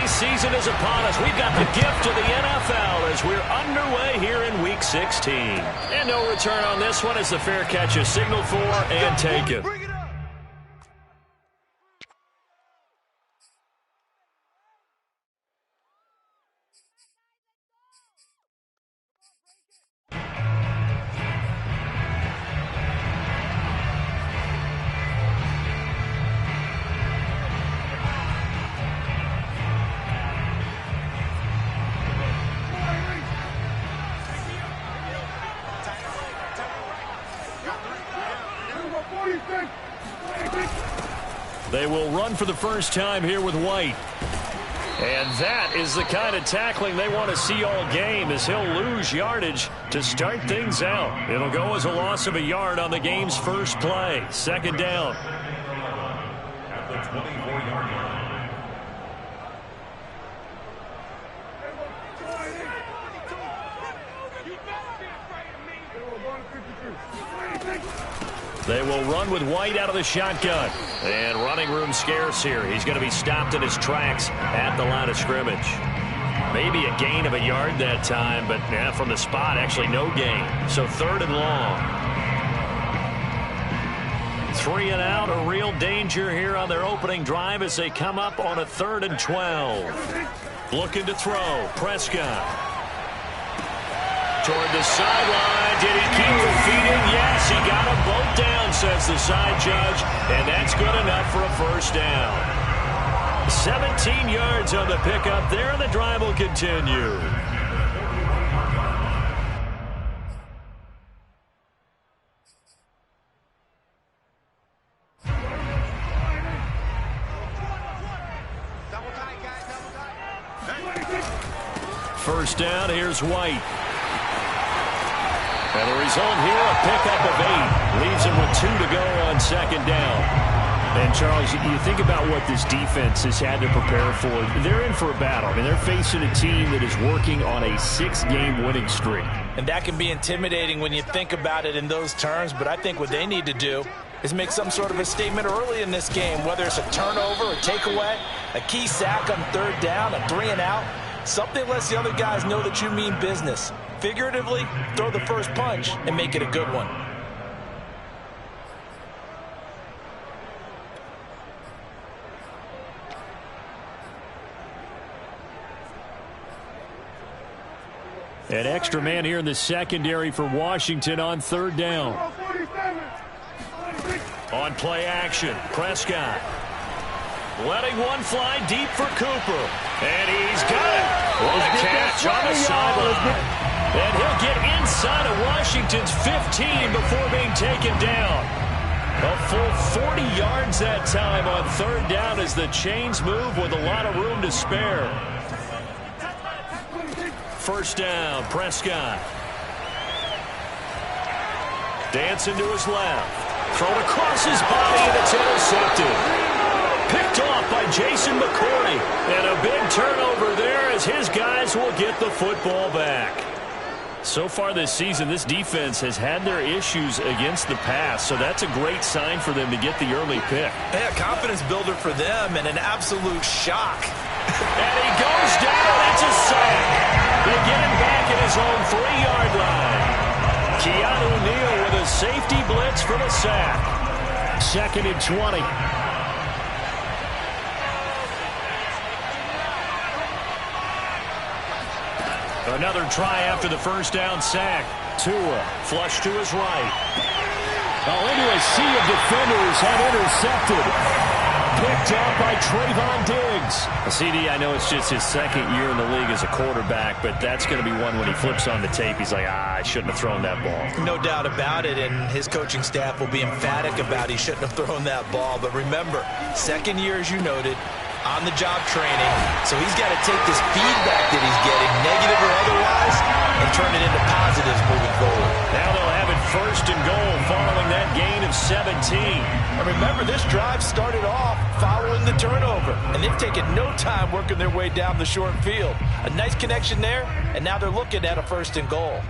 holiday season is upon us. We've got the gift of the NFL as we're underway here in Week 16. And no return on this one as the fair catch is signaled for and taken. They will run for the first time here with White. And that is the kind of tackling they want to see all game as he'll lose yardage to start things out. It'll go as a loss of a yard on the game's first play. Second down. At the 24-yard line. They will run with White out of the shotgun. And running room scarce here. He's going to be stopped in his tracks at the line of scrimmage. Maybe a gain of a yard that time, but from the spot, actually no gain. So third and long. 3 and out, a real danger here on their opening drive as they come up on a 3rd and 12. Looking to throw, Prescott. Toward the sideline. Did he keep the feet in? Yes, he got them both down, says the side judge. And that's good enough for a first down. 17 yards on the pickup there, and the drive will continue. First down, here's White. And the result here, a pickup of 8. Leaves him with 2 to go on second down. And, Charles, you think about what this defense has had to prepare for. They're in for a battle. I mean, they're facing a team that is working on a 6-game winning streak. And that can be intimidating when you think about it in those terms. But I think what they need to do is make some sort of a statement early in this game, whether it's a turnover, a takeaway, a key sack on 3rd down, a 3 and out. Something lets the other guys know that you mean business. Figuratively, throw the first punch and make it a good one. An extra man here in the secondary for Washington on 3rd down. On play action, Prescott. Letting one fly deep for Cooper. And he's got it. What a catch on the sideline. And he'll get inside of Washington's 15 before being taken down. A full 40 yards that time on 3rd down as the chains move with a lot of room to spare. First down, Prescott. Dancing to his left. Thrown across his body, and it's intercepted. Picked off by Jason McCourty. And a big turnover there as his guys will get the football back. So far this season, this defense has had their issues against the pass, so that's a great sign for them to get the early pick. Yeah, confidence builder for them and an absolute shock. And he goes down. It's a sack. They get him back at his own 3-yard line. Keanu Neal with a safety blitz for the sack. 2nd and 20. Another try after the first down sack. Tua flush to his right. Into a sea of defenders and intercepted. Picked off by Trayvon Diggs. CD, I know it's just his 2nd year in the league as a quarterback, but that's going to be one when he flips on the tape. He's like, I shouldn't have thrown that ball. No doubt about it, and his coaching staff will be emphatic about he shouldn't have thrown that ball. But remember, 2nd year, as you noted, on-the-job training, so he's got to take this feedback that he's getting, negative or otherwise, and turn it into positives moving forward. Now they'll have it 1st and goal following that gain of 17. And remember, this drive started off following the turnover, and they've taken no time working their way down the short field. A nice connection there, and now they're looking at a 1st and goal.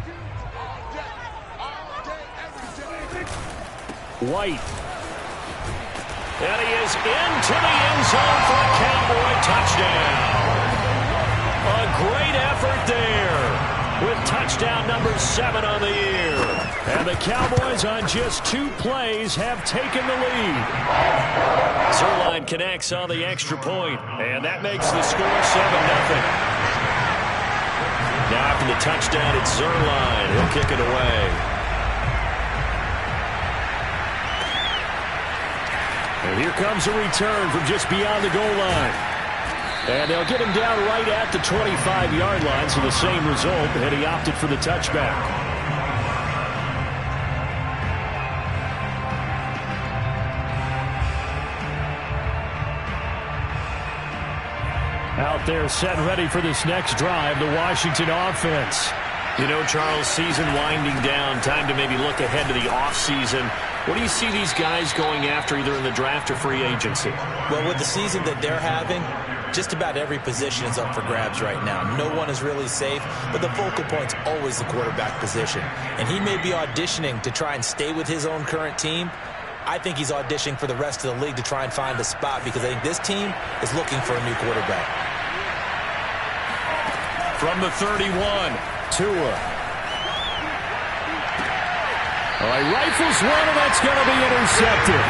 White. And he is into the end zone for a Cowboy touchdown. 37 on the year. And the Cowboys on just 2 plays have taken the lead. Zuerlein connects on the extra point, and that makes the score 7-0. Now after the touchdown, it's Zuerlein. He'll kick it away. And here comes a return from just beyond the goal line. And they'll get him down right at the 25-yard line, so the same result, and he opted for the touchback. Out there set ready for this next drive, the Washington offense. You know, Charles, season winding down, time to maybe look ahead to the offseason. What do you see these guys going after either in the draft or free agency? Well, with the season that they're having, just about every position is up for grabs right now. No one is really safe, but the focal point's always the quarterback position. And he may be auditioning to try and stay with his own current team. I think he's auditioning for the rest of the league to try and find a spot because I think this team is looking for a new quarterback. From the 31, Tua. All right, rifles one, and that's going to be intercepted.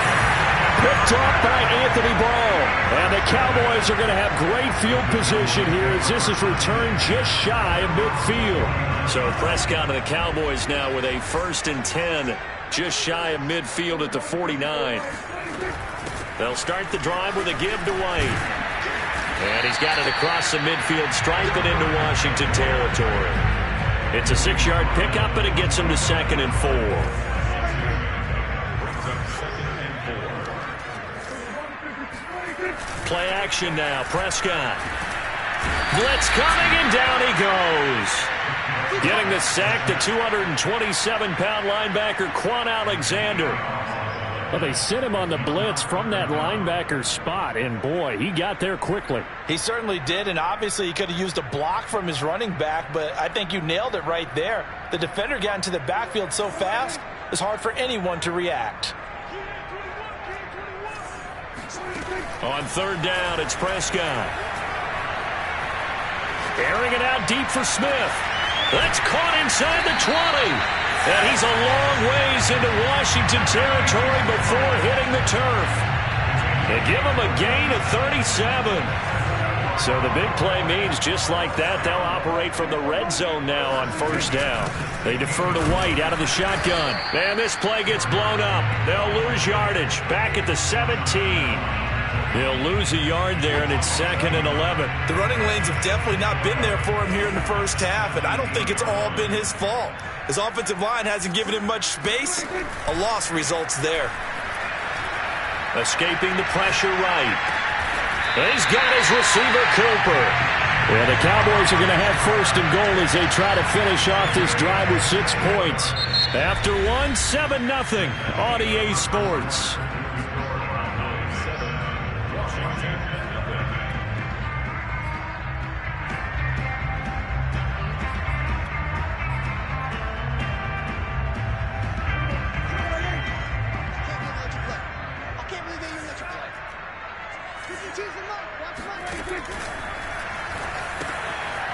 Picked off by Anthony Barr. And the Cowboys are going to have great field position here as this is returned just shy of midfield. So Prescott and the Cowboys now with a 1st and 10, just shy of midfield at the 49. They'll start the drive with a give to White. And he's got it across the midfield stripe and into Washington territory. It's a 6-yard pickup, and it gets him to 2nd and 4. Play action now. Prescott. Blitz coming, and down he goes. Getting the sack, the 227-pound linebacker, Quan Alexander. Well, they sent him on the blitz from that linebacker spot, and boy, he got there quickly. He certainly did, and obviously he could have used a block from his running back, but I think you nailed it right there. The defender got into the backfield so fast, it's hard for anyone to react. On 3rd down, it's Prescott. Airing it out deep for Smith. That's caught inside the 20. And he's a long ways into Washington territory before hitting the turf. They give him a gain of 37. So the big play means just like that, they'll operate from the red zone now on 1st down. They defer to White out of the shotgun. And this play gets blown up. They'll lose yardage. Back at the 17. They'll lose a yard there, and it's 2nd and 11. The running lanes have definitely not been there for him here in the first half, and I don't think it's all been his fault. His offensive line hasn't given him much space. A loss results there. Escaping the pressure right. He's got his receiver, Cooper. Yeah, the Cowboys are going to have 1st and goal as they try to finish off this drive with 6 points. After 7-0 on EA Sports.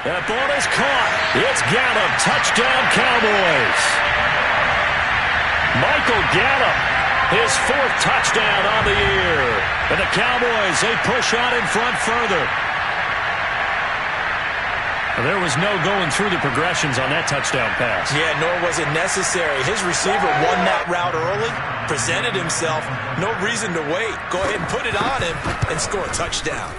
That ball is caught. It's Gallup. Touchdown, Cowboys. Michael Gallup, his 4th touchdown on the year. And the Cowboys, they push on in front further. There was no going through the progressions on that touchdown pass. Yeah, nor was it necessary. His receiver won that route early, presented himself. No reason to wait. Go ahead and put it on him and score a touchdown.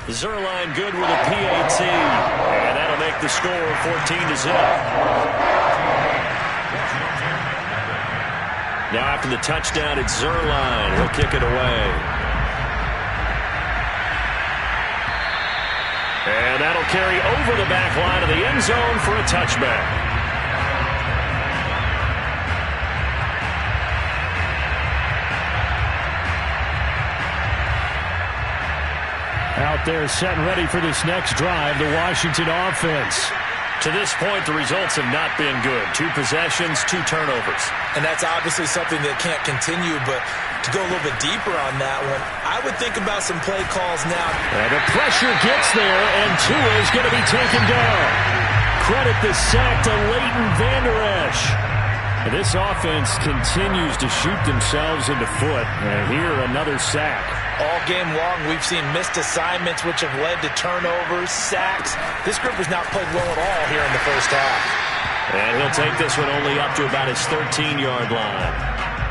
Zuerlein good with a PAT. And that'll make the score 14-0. Now after the touchdown, it's Zuerlein. He'll kick it away. And that'll carry over the back line of the end zone for a touchback. Out there set and ready for this next drive, the Washington offense. To this point, the results have not been good. 2 possessions, 2 turnovers. And that's obviously something that can't continue, but to go a little bit deeper on that one, I would think about some play calls now. And the pressure gets there, and Tua is going to be taken down. credit the sack to Leighton Vander Esch. And this offense continues to shoot themselves in the foot. And here, another sack. All game long, we've seen missed assignments, which have led to turnovers, sacks. This group has not played well at all here in the first half. And he'll take this one only up to about his 13-yard line.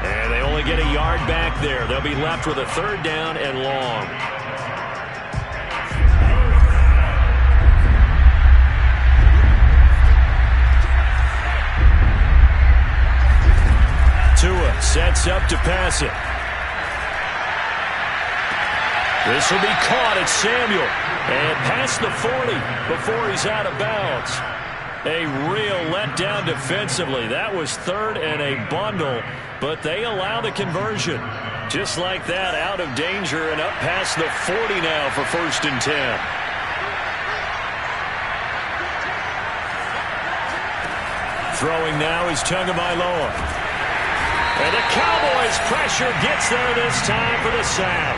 And they only get a yard back there. They'll be left with a third down and long. Tua sets up to pass it. This will be caught at Samuel. And past the 40 before he's out of bounds. A real letdown defensively. That was third and a bundle, but they allow the conversion. Just like that, out of danger and up past the 40 now for 1st and 10. Throwing now is Tagovailoa. And the Cowboys' pressure gets there this time for the sack.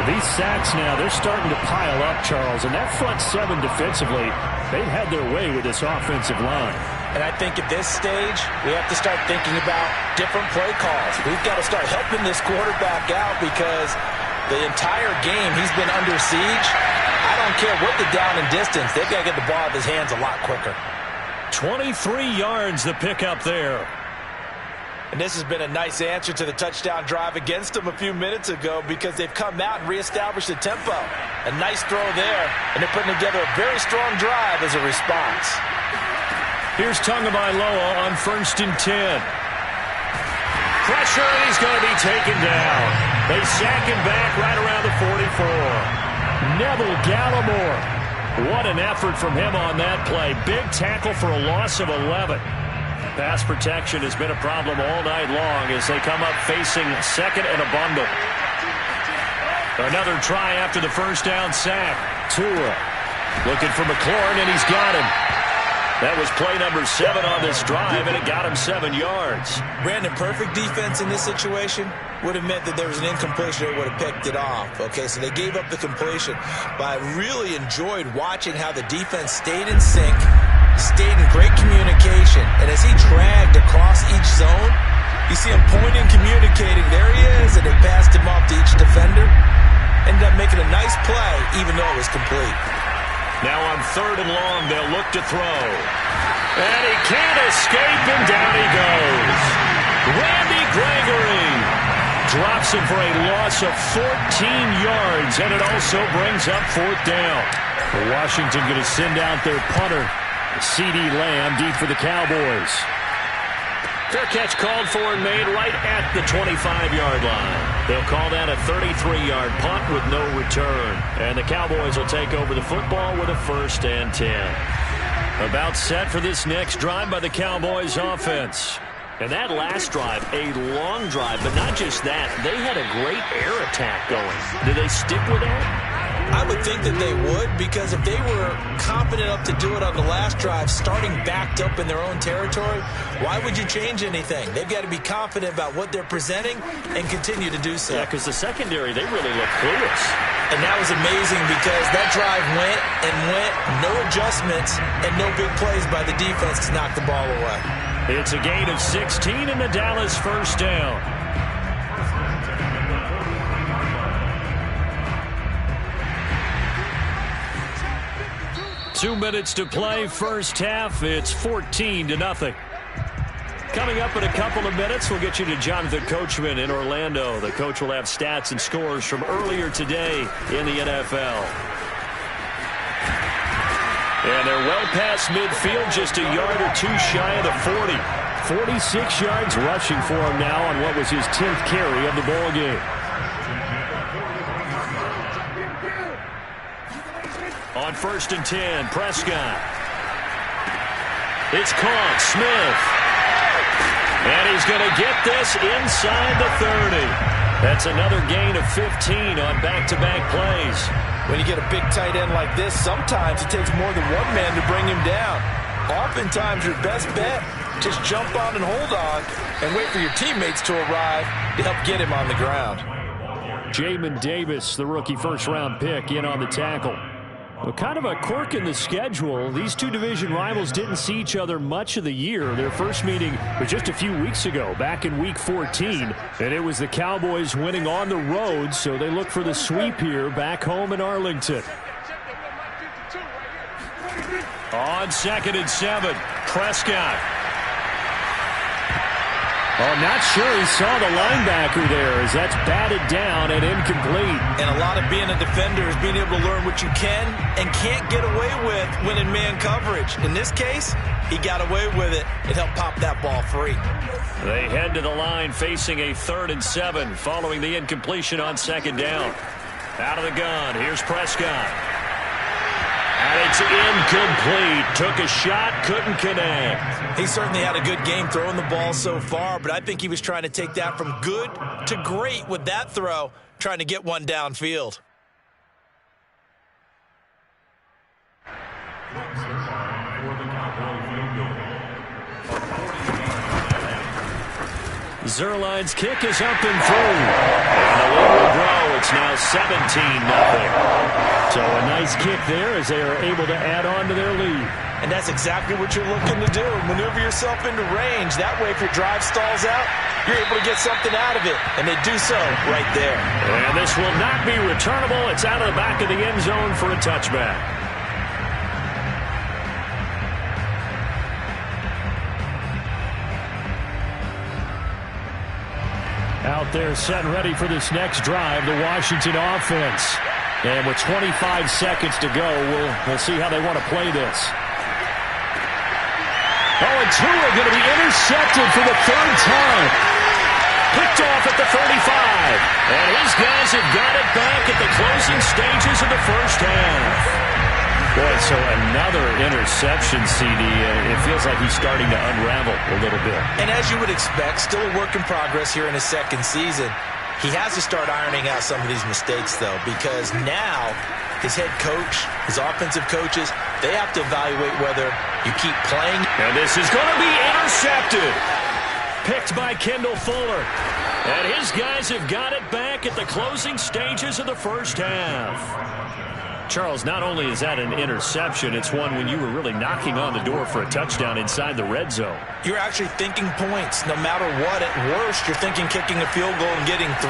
These sacks now, they're starting to pile up, Charles. And that front seven defensively, they've had their way with this offensive line. And I think at this stage, we have to start thinking about different play calls. We've got to start helping this quarterback out because the entire game he's been under siege. I don't care what the down and distance. They've got to get the ball out of his hands a lot quicker. 23 yards the pickup there. And this has been a nice answer to the touchdown drive against them a few minutes ago because they've come out and reestablished the tempo. A nice throw there, and they're putting together a very strong drive as a response. Here's Tagovailoa on 1st and 10. Pressure, and he's going to be taken down. They sack him back right around the 44. Neville Gallimore. What an effort from him on that play. Big tackle for a loss of 11. Pass protection has been a problem all night long as they come up facing second and a bundle. Another try after the first down sack. Tua looking for McLaurin, and he's got him. That was play number 7 on this drive, and it got him 7 yards. Brandon, perfect defense in this situation would have meant that there was an incompletion that would have picked it off. Okay, so they gave up the completion. But I really enjoyed watching how the defense stayed in sync, stayed in great communication, and as he dragged across each zone, you see him pointing, communicating. There he is, and they passed him off to each defender. Ended up making a nice play, even though it was complete. Now on 3rd and long, they'll look to throw. And he can't escape, and down he goes. Randy Gregory drops him for a loss of 14 yards, and it also brings up 4th down. Washington going to send out their punter, CeeDee Lamb, deep for the Cowboys. Fair catch called for and made right at the 25-yard line. They'll call that a 33-yard punt with no return. And the Cowboys will take over the football with a 1st and 10. About set for this next drive by the Cowboys offense. And that last drive, a long drive, but not just that. They had a great air attack going. Do they stick with that? I would think that they would, because if they were confident enough to do it on the last drive, starting backed up in their own territory, why would you change anything? They've got to be confident about what they're presenting and continue to do so. Yeah, because the secondary, they really look clueless. And that was amazing because that drive went and went, no adjustments, and no big plays by the defense to knock the ball away. It's a gain of 16 in the Dallas 1st down. 2 minutes to play, first half. It's 14-0. Coming up in a couple of minutes, we'll get you to Jonathan Coachman in Orlando. The coach will have stats and scores from earlier today in the NFL. And they're well past midfield, just a yard or two shy of the 40. 46 yards rushing for him now on what was his 10th carry of the ball game. On 1st and 10, Prescott. It's caught, Smith. And he's going to get this inside the 30. That's another gain of 15 on back-to-back plays. When you get a big tight end like this, sometimes it takes more than one man to bring him down. Oftentimes, your best bet, just jump on and hold on and wait for your teammates to arrive to help get him on the ground. Jamin Davis, the rookie first-round pick, in on the tackle. Well, kind of a quirk in the schedule. These two division rivals didn't see each other much of the year. Their first meeting was just a few weeks ago, back in Week 14. And it was the Cowboys winning on the road, so they look for the sweep here back home in Arlington. On 2nd and 7, Prescott. Oh, not sure he saw the linebacker there as that's batted down and incomplete. And a lot of being a defender is being able to learn what you can and can't get away with when in man coverage. In this case, he got away with it and helped pop that ball free. They head to the line facing a 3rd and 7 following the incompletion on 2nd down. Out of the gun, here's Prescott. And it's incomplete. Took a shot, couldn't connect. He certainly had a good game throwing the ball so far, but I think he was trying to take that from good to great with that throw, trying to get one downfield. Zuerlein's kick is up and through. And the lead will grow. It's now 17-0. So a nice kick there as they are able to add on to their lead. And that's exactly what you're looking to do. Maneuver yourself into range. That way, if your drive stalls out, you're able to get something out of it. And they do so right there. And this will not be returnable. It's out of the back of the end zone for a touchback. Out there set and ready for this next drive, the Washington offense. And with 25 seconds to go, we'll see how they want to play this. Oh, and Tua going to be intercepted for the 3rd time. Picked off at the 35. And his guys have got it back at the closing stages of the first half. Boy, so another interception, CD. It feels like he's starting to unravel a little bit. And as you would expect, still a work in progress here in his 2nd season. He has to start ironing out some of these mistakes, though, because now his head coach, his offensive coaches, they have to evaluate whether you keep playing. And this is going to be intercepted. Picked by Kendall Fuller. And his guys have got it back at the closing stages of the first half. Charles, not only is that an interception, it's one when you were really knocking on the door for a touchdown inside the red zone. You're actually thinking points no matter what. At worst, you're thinking kicking a field goal and getting 3.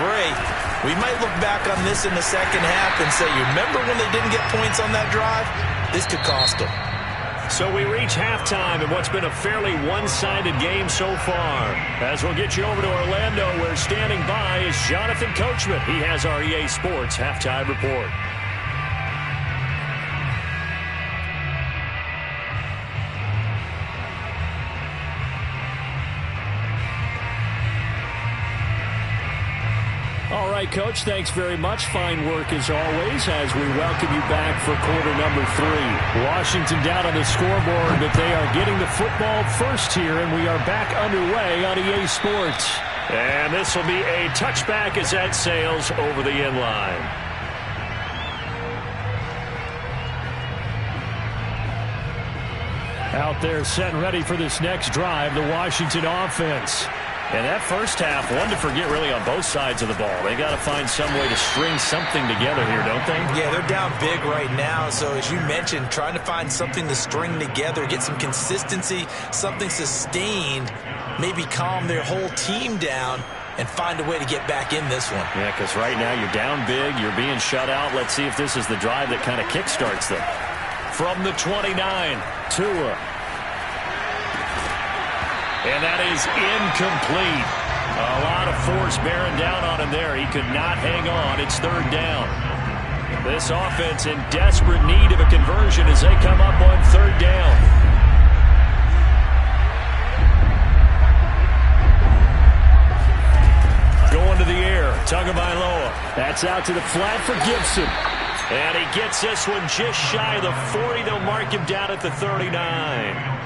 We might look back on this in the second half and say, you remember when they didn't get points on that drive? This could cost them. So we reach halftime in what's been a fairly one-sided game so far. As we'll get you over to Orlando, where standing by is Jonathan Coachman. He has our EA Sports Halftime Report. All right, Coach, thanks very much. Fine work as always as we welcome you back for quarter number 3. Washington down on the scoreboard, but they are getting the football first here, and we are back underway on EA Sports. And this will be a touchback as that sails over the end line. Out there set and ready for this next drive, the Washington offense. And that first half, one to forget really on both sides of the ball. They got to find some way to string something together here, don't they? Yeah, they're down big right now. So as you mentioned, trying to find something to string together, get some consistency, something sustained, maybe calm their whole team down and find a way to get back in this one. Yeah, because right now you're down big, you're being shut out. Let's see if this is the drive that kind of kickstarts them. From the 29, Tua. And that is incomplete. A lot of force bearing down on him there. He could not hang on. It's 3rd down. This offense in desperate need of a conversion as they come up on 3rd down. Going to the air. Tagovailoa. That's out to the flat for Gibson. And he gets this one just shy of the 40. They'll mark him down at the 39.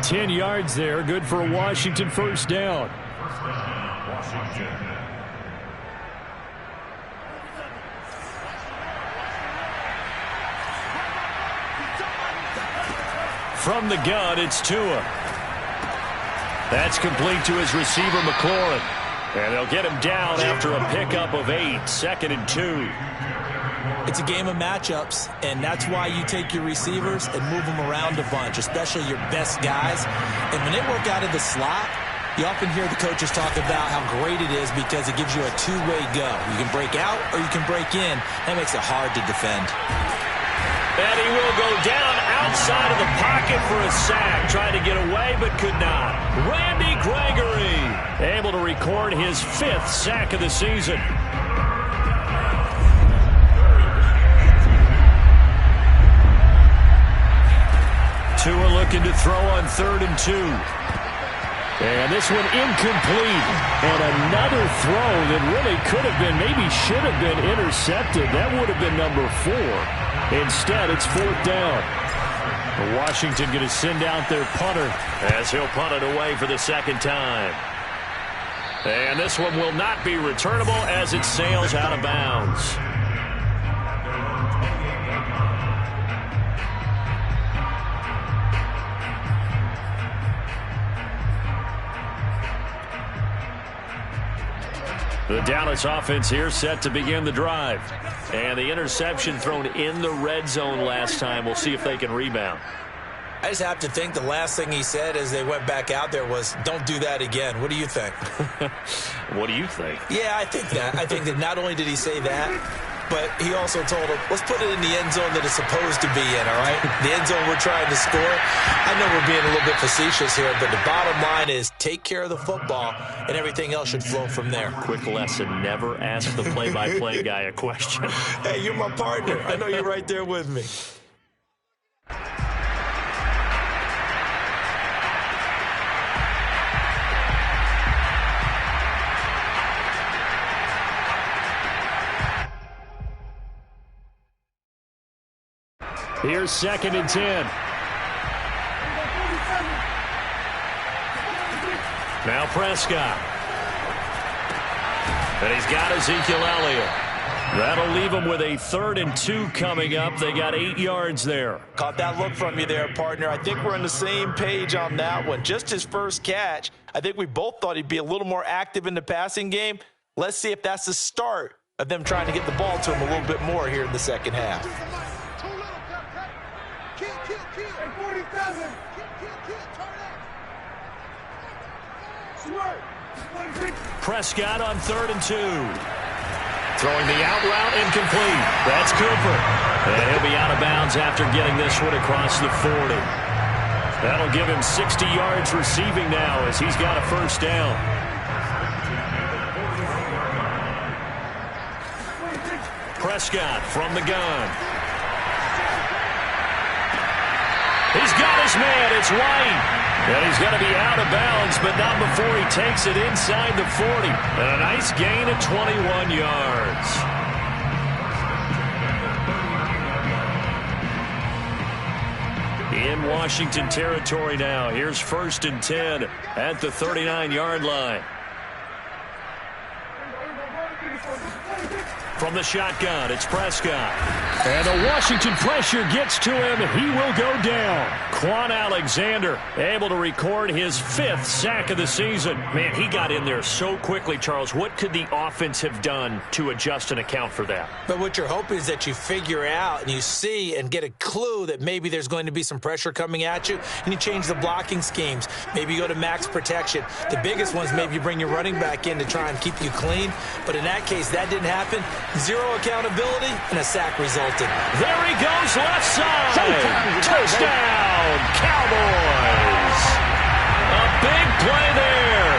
10 yards there, good for a Washington first down. From the gun, it's Tua. That's complete to his receiver, McLaurin. And they'll get him down after a pickup of 8, 2nd and 2. It's a game of matchups, and that's why you take your receivers and move them around a bunch, especially your best guys. And when they work out of the slot, you often hear the coaches talk about how great it is because it gives you a two-way go. You can break out or you can break in. That makes it hard to defend. And he will go down outside of the pocket for a sack. Tried to get away but could not. Randy Gregory able to record his 5th sack of the season. Tua looking to throw on 3rd and 2. And this one incomplete. And another throw that really could have been, maybe should have been intercepted. That would have been number 4. Instead, it's 4th down. Washington going to send out their punter as he'll punt it away for the 2nd time. And this one will not be returnable as it sails out of bounds. The Dallas offense here set to begin the drive. And the interception thrown in the red zone last time. We'll see if they can rebound. I just have to think the last thing he said as they went back out there was, don't do that again. What do you think? What do you think? Yeah, I think that. I think that not only did he say that, but he also told him, let's put it in the end zone that it's supposed to be in, all right? The end zone we're trying to score. I know we're being a little bit facetious here, but the bottom line is take care of the football, and everything else should flow from there. Quick lesson, never ask the play-by-play guy a question. Hey, you're my partner. I know you're right there with me. Here's 2nd and 10. Now Prescott. And he's got Ezekiel Elliott. That'll leave him with a 3rd and 2 coming up. They got 8 yards there. Caught that look from you there, partner. I think we're on the same page on that one. Just his first catch. I think we both thought he'd be a little more active in the passing game. Let's see if that's the start of them trying to get the ball to him a little bit more here in the second half. Prescott on 3rd and 2. Throwing the out route incomplete. That's Cooper. And he'll be out of bounds after getting this one across the 40. That'll give him 60 yards receiving now as he's got a 1st down. Prescott from the gun. He's got his man. It's White. And he's going to be out of bounds, but not before he takes it inside the 40. And a nice gain of 21 yards. In Washington territory now. Here's 1st and 10 at the 39-yard line. From the shotgun, it's Prescott. And the Washington pressure gets to him. He will go down. Quan Alexander able to record his 5th sack of the season. Man, he got in there so quickly, Charles. What could the offense have done to adjust and account for that? But what you're hoping is that you figure out and you see and get a clue that maybe there's going to be some pressure coming at you, and you change the blocking schemes. Maybe you go to max protection. The biggest ones, maybe you bring your running back in to try and keep you clean. But in that case, that didn't happen. 0 accountability, and a sack resulted. There he goes, left side. Touchdown, Cowboys. A big play there.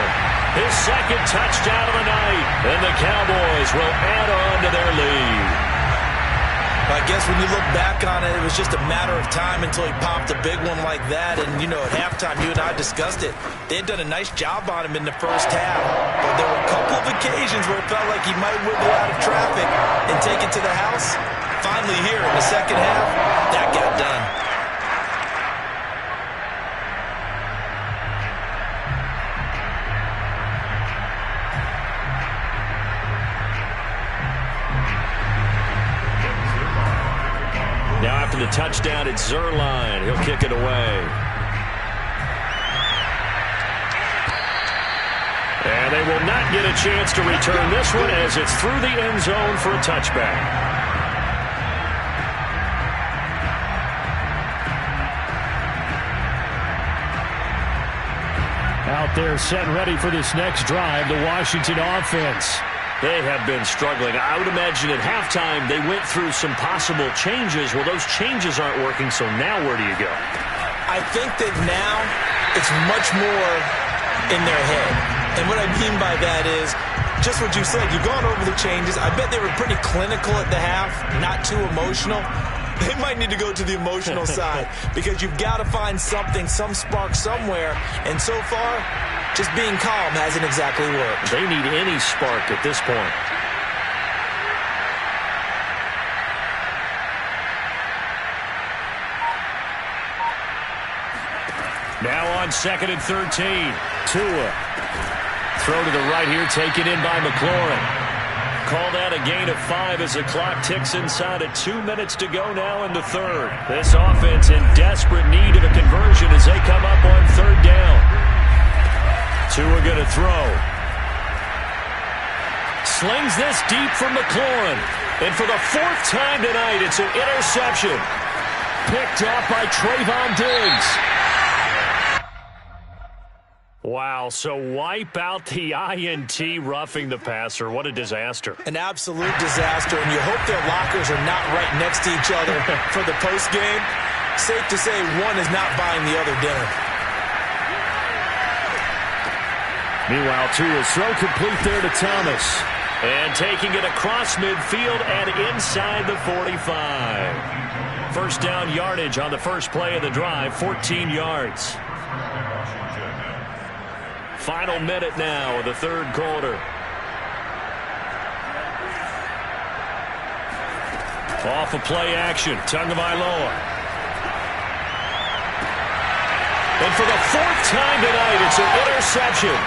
His 2nd touchdown of the night. And the Cowboys will add on to their lead. I guess when you look back on it, it was just a matter of time until he popped a big one like that. And, you know, at halftime, you and I discussed it. They had done a nice job on him in the first half. But there were a couple of occasions where it felt like he might wiggle out of traffic and take it to the house. Finally here in the second half, that got done. Now after the touchdown, it's Zuerlein. He'll kick it away. And they will not get a chance to return this one as it's through the end zone for a touchback. Out there set and ready for this next drive, the Washington offense. They have been struggling. I would imagine at halftime they went through some possible changes. Well, those changes aren't working, so now where do you go? I think that now it's much more in their head. And what I mean by that is just what you said. You've gone over the changes. I bet they were pretty clinical at the half, not too emotional. They might need to go to the emotional side because you've got to find something, some spark somewhere. And so far, just being calm hasn't exactly worked. They need any spark at this point. Now on 2nd and 13. Tua. Throw to the right here, taken in by McLaurin. Call that a gain of 5 as the clock ticks inside of 2 minutes to go now in the third. This offense in desperate need of a conversion as they come up on 3rd down. Tua going to throw. Slings this deep from McLaurin. And for the 4th time tonight, it's an interception. Picked off by Trayvon Diggs. Wow, so wipe out the INT, roughing the passer. What a disaster. An absolute disaster, and you hope their lockers are not right next to each other for the postgame. Safe to say one is not buying the other dinner. Meanwhile, Tua's throw complete there to Thomas. And taking it across midfield and inside the 45. First down yardage on the first play of the drive, 14 yards. Final minute now of the third quarter. Off of play action, Tagovailoa. And for the 4th time tonight, it's an interception.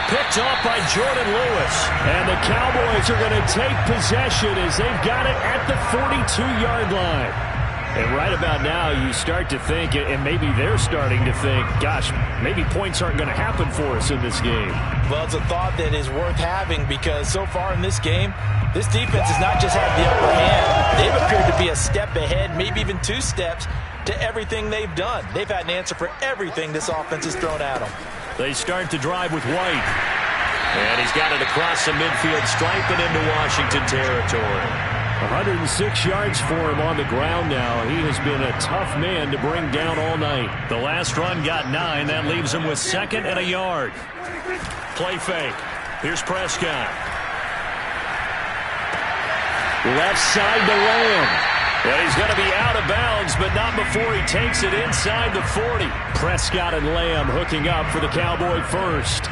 Picked off by Jordan Lewis. And the Cowboys are going to take possession as they've got it at the 42-yard line. And right about now, you start to think, and maybe they're starting to think, gosh, maybe points aren't going to happen for us in this game. Well, it's a thought that is worth having because so far in this game, this defense has not just had the upper hand. They've appeared to be a step ahead, maybe even 2 steps to everything they've done. They've had an answer for everything this offense has thrown at them. They start to drive with White. And he's got it across the midfield stripe and into Washington territory. 106 yards for him on the ground now. He has been a tough man to bring down all night. The last run got 9. That leaves him with 2nd and a yard. Play fake. Here's Prescott. Left side to Lamb. And he's going to be out of bounds, but not before he takes it inside the 40. Prescott and Lamb hooking up for the Cowboy first.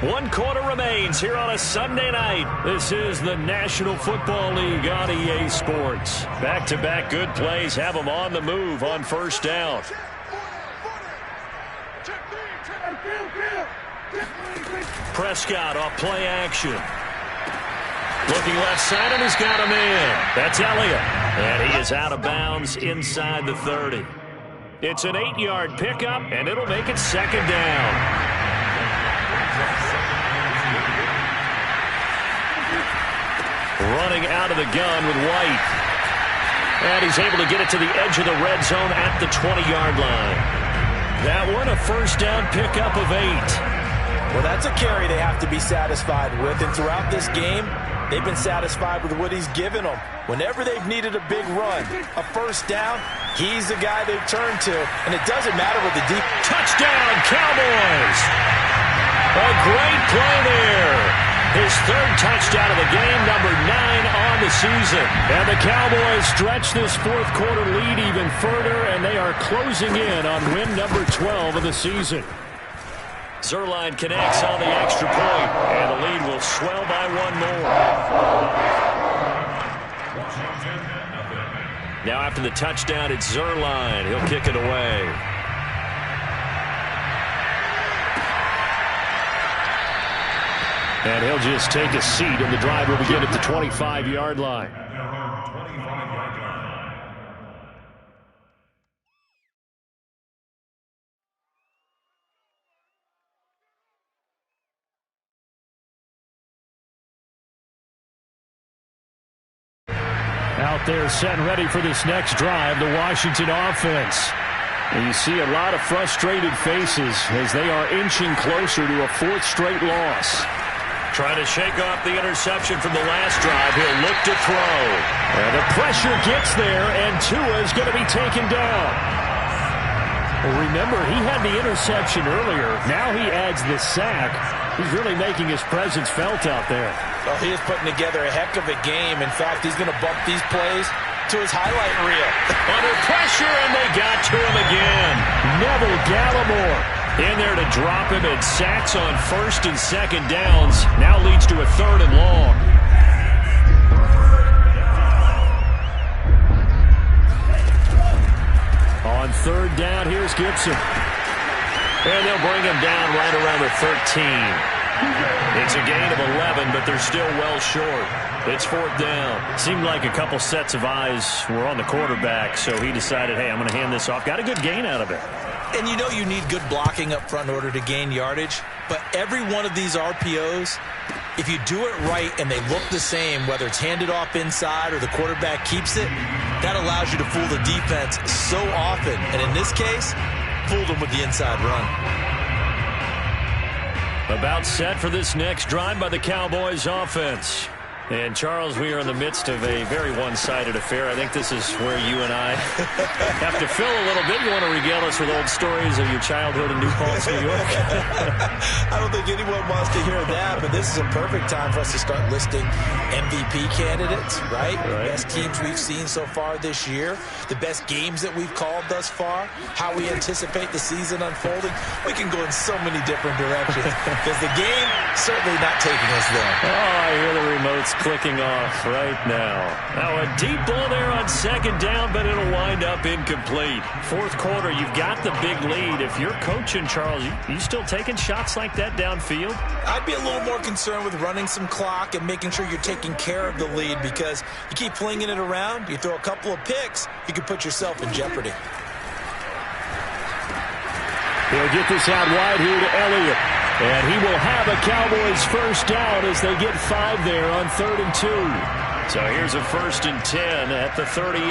One quarter remains here on a Sunday night. This is the National Football League on EA Sports. Back-to-back good plays have them on the move on first down. Prescott off play action. Looking left side, and he's got him in. That's Elliott. And he is out of bounds inside the 30. It's an 8-yard pickup, and it'll make it 2nd down. Running out of the gun with White. And he's able to get it to the edge of the red zone at the 20-yard line. That one, a first down pickup of 8. Well, that's a carry they have to be satisfied with. And throughout this game, they've been satisfied with what he's given them. Whenever they've needed a big run, a first down, he's the guy they've turned to. And it doesn't matter what the deep... Touchdown, Cowboys! A great play there. His 3rd touchdown of the game, number 9 on the season. And the Cowboys stretch this 4th quarter lead even further, and they are closing in on win number 12 of the season. Zuerlein connects on the extra point, and the lead will swell by 1 more. Now after the touchdown, it's Zuerlein. He'll kick it away. And he'll just take a seat, and the drive will begin at the 25-yard line. out there set and ready for this next drive, the Washington offense. And you see a lot of frustrated faces as they are inching closer to a fourth straight loss. Trying to shake off the interception from the last drive. He'll look to throw. And the pressure gets there, and Tua is going to be taken down. Well, remember, he had the interception earlier. Now he adds the sack. He's really making his presence felt out there. Well, he is putting together a heck of a game. In fact, he's going to bump these plays to his highlight reel. Under pressure, and they got to him again. Neville Gallimore in there to drop him, and sacks on first and second downs. Now leads to a 3rd and long. On 3rd down, here's Gibson. And they'll bring him down right around the 13. It's a gain of 11, but they're still well short. It's 4th down. Seemed like a couple sets of eyes were on the quarterback, so he decided, hey, I'm going to hand this off. Got a good gain out of it. And you know you need good blocking up front in order to gain yardage. But every one of these RPOs, if you do it right and they look the same, whether it's handed off inside or the quarterback keeps it, that allows you to fool the defense so often. And in this case, fooled them with the inside run. About set for this next drive by the Cowboys offense. And, Charles, we are in the midst of a very one-sided affair. I think this is where you and I have to fill a little bit. You want to regale us with old stories of your childhood in New Paltz, New York? I don't think anyone wants to hear that, but this is a perfect time for us to start listing MVP candidates, right? The best teams we've seen so far this year, the best games that we've called thus far, how we anticipate the season unfolding. We can go in so many different directions because the game certainly not taking us there. Oh, I hear the remotes clicking off right now. Now a deep ball there on 2nd down, but it'll wind up incomplete. 4th quarter, you've got the big lead. If you're coaching, Charles, you still taking shots like that downfield? I'd be a little more concerned with running some clock and making sure you're taking care of the lead, because you keep flinging it around, you throw a couple of picks, you can put yourself in jeopardy. He'll get this out wide here to Elliott. And he will have a Cowboys 1st down as they get 5 there on 3rd and 2. So here's a 1st and 10 at the 38.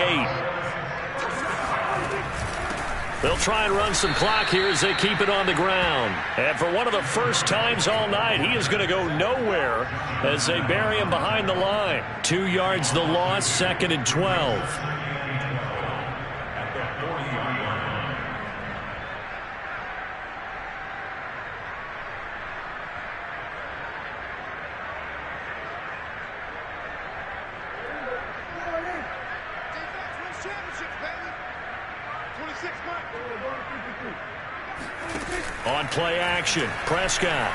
They'll try and run some clock here as they keep it on the ground. And for one of the first times all night, he is going to go nowhere as they bury him behind the line. 2 yards the loss, 2nd and 12. On play action, Prescott.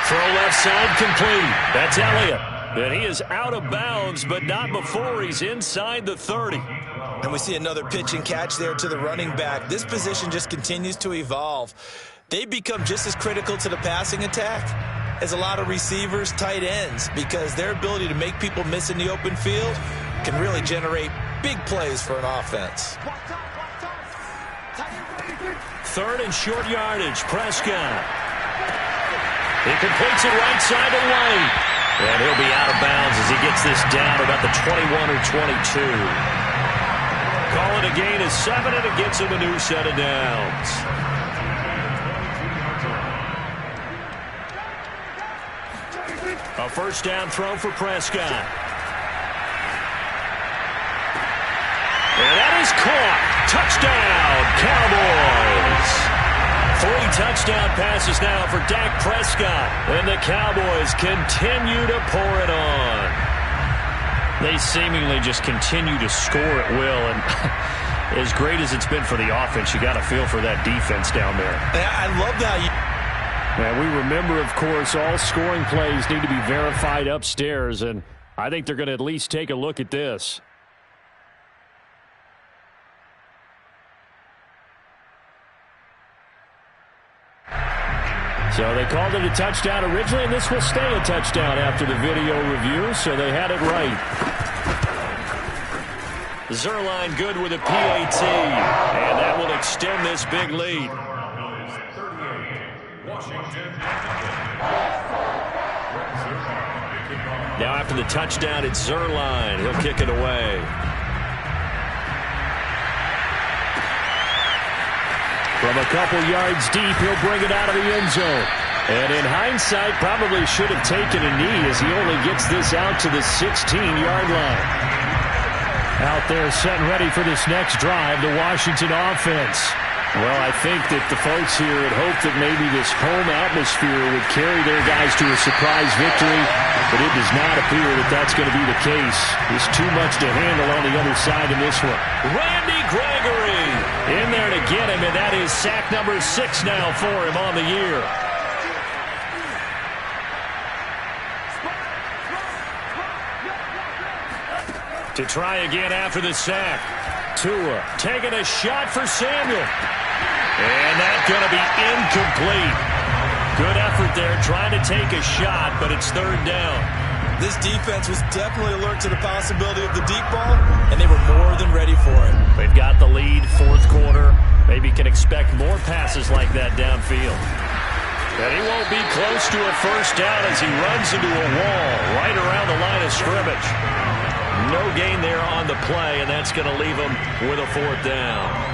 Throw left side complete. That's Elliott. And he is out of bounds, but not before he's inside the 30. And we see another pitch and catch there to the running back. This position just continues to evolve. They become just as critical to the passing attack as a lot of receivers, tight ends, because their ability to make people miss in the open field can really generate big plays for an offense. 3rd and short yardage, Prescott. He completes it right side to White. And he'll be out of bounds as he gets this down about the 21 or 22. Call it a gain of 7, and it gets him a new set of downs. A 1st down throw for Prescott. And that is caught. Touchdown, Cowboys. 3 touchdown passes now for Dak Prescott. And the Cowboys continue to pour it on. They seemingly just continue to score at will. And as great as it's been for the offense, you got to feel for that defense down there. I love that. And we remember, of course, all scoring plays need to be verified upstairs. And I think they're going to at least take a look at this. So they called it a touchdown originally, and this will stay a touchdown after the video review, so they had it right. Zuerlein good with a PAT, and that will extend this big lead. Now after the touchdown, it's Zuerlein. He'll kick it away. From a couple yards deep, he'll bring it out of the end zone. And in hindsight, probably should have taken a knee as he only gets this out to the 16-yard line. Out there set and ready for this next drive, the Washington offense. Well, I think that the folks here had hoped that maybe this home atmosphere would carry their guys to a surprise victory, but it does not appear that that's going to be the case. There's too much to handle on the other side in this one. Randy Gregory in there to get him, and that is sack number 6 now for him on the year. To try again after the sack. Tua taking a shot for Samuel. And that's going to be incomplete. Good effort there trying to take a shot, but it's third down. This defense was definitely alert to the possibility of the deep ball, and they were more than ready for it. They've got the lead, fourth quarter. Maybe can expect more passes like that downfield. And he won't be close to a first down as he runs into a wall right around the line of scrimmage. No gain there on the play, and that's going to leave him with a fourth down.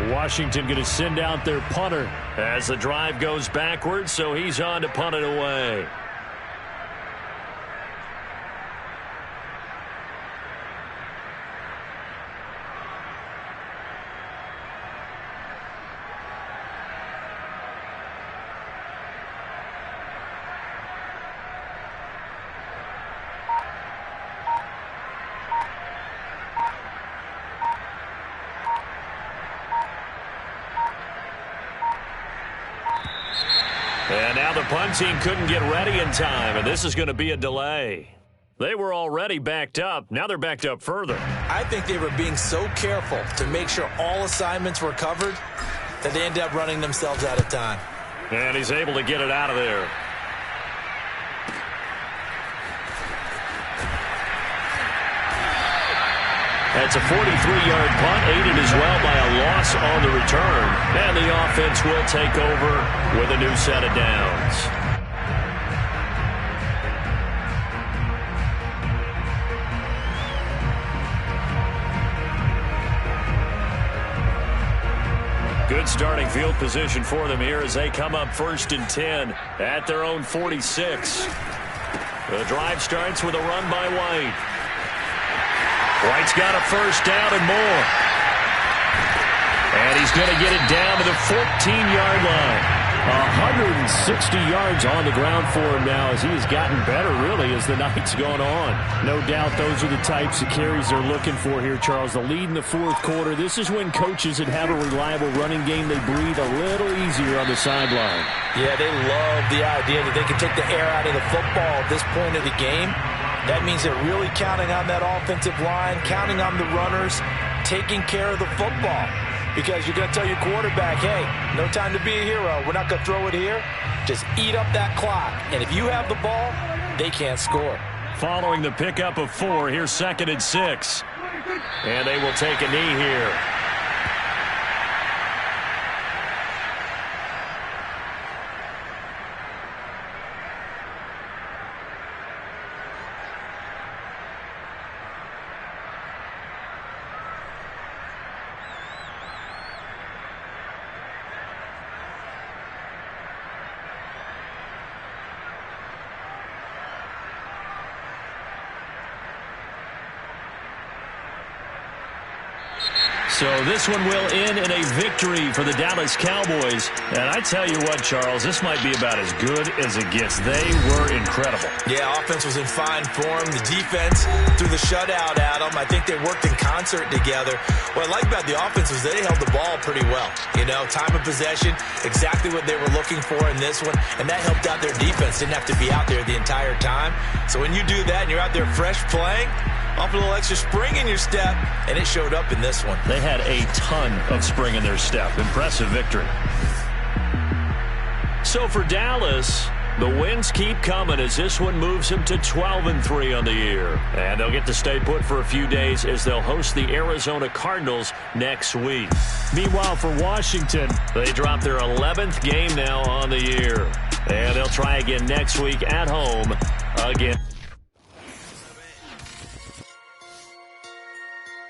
Washington going to send out their punter as the drive goes backwards, so he's on to punt it away. And now the punt team couldn't get ready in time, and this is going to be a delay. They were already backed up. Now they're backed up further. I think they were being so careful to make sure all assignments were covered that they ended up running themselves out of time. And he's able to get it out of there. That's a 43-yard punt, aided as well by a loss on the return. And the offense will take over with a new set of downs. Good starting field position for them here as they come up 1st and 10 at their own 46. The drive starts with a run by White. White's got a first down and more. And he's going to get it down to the 14-yard line. 160 yards on the ground for him now as he has gotten better, really, as the night's gone on. No doubt those are the types of carries they're looking for here, Charles. The lead in the fourth quarter. This is when coaches that have a reliable running game, they breathe a little easier on the sideline. Yeah, they love the idea that they can take the air out of the football at this point of the game. That means they're really counting on that offensive line, counting on the runners, taking care of the football. Because you're going to tell your quarterback, hey, no time to be a hero. We're not going to throw it here. Just eat up that clock. And if you have the ball, they can't score. Following the pickup of 4, here's 2nd and 6. And they will take a knee here. So this one will end in a victory for the Dallas Cowboys. And I tell you what, Charles, this might be about as good as it gets. They were incredible. Yeah, offense was in fine form. The defense threw the shutout at them. I think they worked in concert together. What I like about the offense was they held the ball pretty well. You know, time of possession, exactly what they were looking for in this one. And that helped out their defense. Didn't have to be out there the entire time. So when you do that and you're out there fresh playing, off a little extra spring in your step, and it showed up in this one. They had a ton of spring in their step. Impressive victory. So for Dallas, the wins keep coming as this one moves them to 12-3 on the year. And they'll get to stay put for a few days as they'll host the Arizona Cardinals next week. Meanwhile, for Washington, they drop their 11th game now on the year. And they'll try again next week at home again.